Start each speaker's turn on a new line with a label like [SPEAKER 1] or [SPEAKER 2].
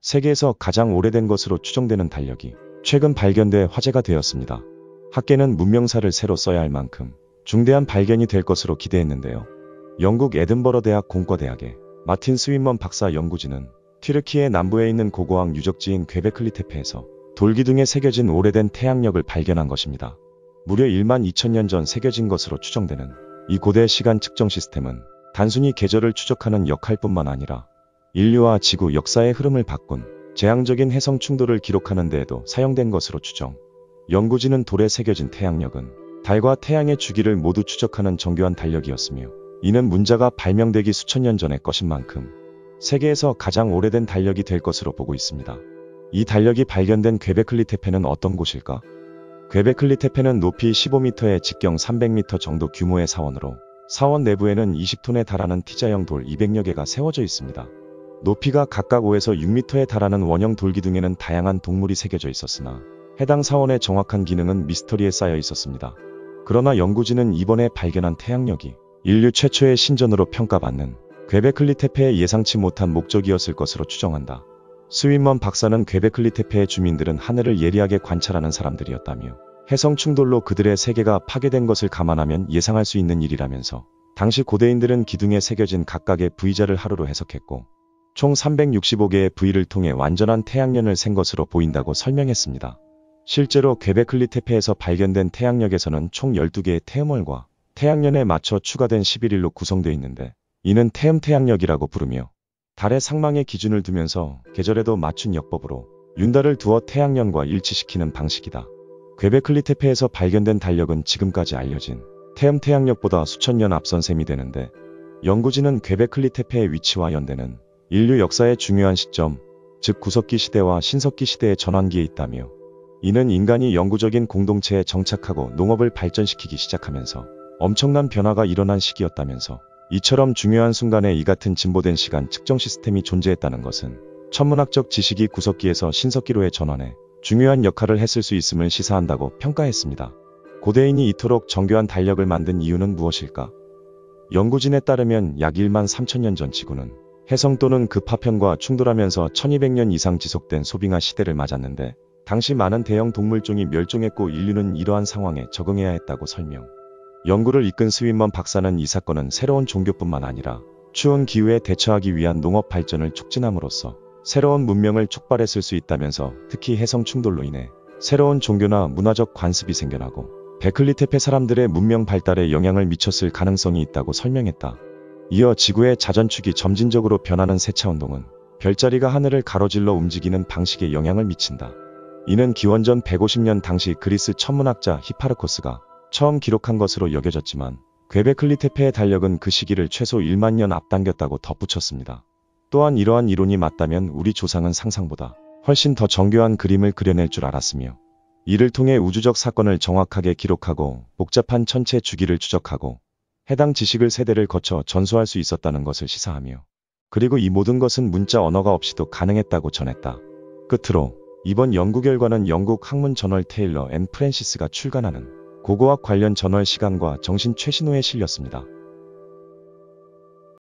[SPEAKER 1] 세계에서 가장 오래된 것으로 추정되는 달력이 최근 발견돼 화제가 되었습니다. 학계는 문명사를 새로 써야 할 만큼 중대한 발견이 될 것으로 기대했는데요. 영국 에든버러 대학 공과대학의 마틴 스윈먼 박사 연구진은 튀르키예 남부에 있는 고고학 유적지인 괭베클리 테페에서 돌기둥에 새겨진 오래된 태양력을 발견한 것입니다. 무려 1만 2천년 전 새겨진 것으로 추정되는 이 고대 시간 측정 시스템은 단순히 계절을 추적하는 역할뿐만 아니라 인류와 지구 역사의 흐름을 바꾼 재앙적인 해성 충돌을 기록하는 데에도 사용된 것으로 추정. 연구진은 돌에 새겨진 태양력은 달과 태양의 주기를 모두 추적하는 정교한 달력이었으며, 이는 문자가 발명되기 수천 년 전의 것인 만큼 세계에서 가장 오래된 달력이 될 것으로 보고 있습니다. 이 달력이 발견된 괭베클리 테페는 어떤 곳일까? 괭베클리 테페는 높이 15m에 직경 300m 정도 규모의 사원으로, 사원 내부에는 20톤에 달하는 T자형 돌 200여 개가 세워져 있습니다. 높이가 각각 5에서 6m에 달하는 원형 돌기둥에는 다양한 동물이 새겨져 있었으나 해당 사원의 정확한 기능은 미스터리에 쌓여 있었습니다. 그러나 연구진은 이번에 발견한 태양력이 인류 최초의 신전으로 평가받는 괭베클리 테페의 예상치 못한 목적이었을 것으로 추정한다. 스윈먼 박사는 괭베클리 테페의 주민들은 하늘을 예리하게 관찰하는 사람들이었다며, 해성 충돌로 그들의 세계가 파괴된 것을 감안하면 예상할 수 있는 일이라면서, 당시 고대인들은 기둥에 새겨진 각각의 V자를 하루로 해석했고 총 365개의 V를 통해 완전한 태양년을 센 것으로 보인다고 설명했습니다. 실제로 괭베클리 테페에서 발견된 태양력에서는 총 12개의 태음월과 태양년에 맞춰 추가된 11일로 구성되어 있는데, 이는 태음 태양력이라고 부르며 달의 상망의 기준을 두면서 계절에도 맞춘 역법으로 윤달을 두어 태양년과 일치시키는 방식이다. 괭베클리 테페에서 발견된 달력은 지금까지 알려진 태음 태양력보다 수천 년 앞선 셈이 되는데, 연구진은 괭베클리 테페의 위치와 연대는 인류 역사의 중요한 시점, 즉 구석기 시대와 신석기 시대의 전환기에 있다며, 이는 인간이 영구적인 공동체에 정착하고 농업을 발전시키기 시작하면서 엄청난 변화가 일어난 시기였다면서, 이처럼 중요한 순간에 이 같은 진보된 시간 측정 시스템이 존재했다는 것은 천문학적 지식이 구석기에서 신석기로의 전환에 중요한 역할을 했을 수 있음을 시사한다고 평가했습니다. 고대인이 이토록 정교한 달력을 만든 이유는 무엇일까? 연구진에 따르면 약 1만 3천년 전 지구는 해성 또는 그 파편과 충돌하면서 1200년 이상 지속된 소빙화 시대를 맞았는데, 당시 많은 대형 동물종이 멸종했고 인류는 이러한 상황에 적응해야 했다고 설명. 연구를 이끈 스윈먼 박사는 이 사건은 새로운 종교뿐만 아니라 추운 기후에 대처하기 위한 농업 발전을 촉진함으로써 새로운 문명을 촉발했을 수 있다면서, 특히 해성 충돌로 인해 새로운 종교나 문화적 관습이 생겨나고 베클리 테페 사람들의 문명 발달에 영향을 미쳤을 가능성이 있다고 설명했다. 이어 지구의 자전축이 점진적으로 변하는 세차운동은 별자리가 하늘을 가로질러 움직이는 방식에 영향을 미친다. 이는 기원전 150년 당시 그리스 천문학자 히파르코스가 처음 기록한 것으로 여겨졌지만, 괭베클리 테페의 달력은 그 시기를 최소 1만 년 앞당겼다고 덧붙였습니다. 또한 이러한 이론이 맞다면 우리 조상은 상상보다 훨씬 더 정교한 그림을 그려낼 줄 알았으며, 이를 통해 우주적 사건을 정확하게 기록하고 복잡한 천체 주기를 추적하고 해당 지식을 세대를 거쳐 전수할 수 있었다는 것을 시사하며, 그리고 이 모든 것은 문자 언어가 없이도 가능했다고 전했다. 끝으로 이번 연구 결과는 영국 학문 저널 테일러 앤 프랜시스가 출간하는 고고학 관련 저널 시간과 정신 최신호에 실렸습니다.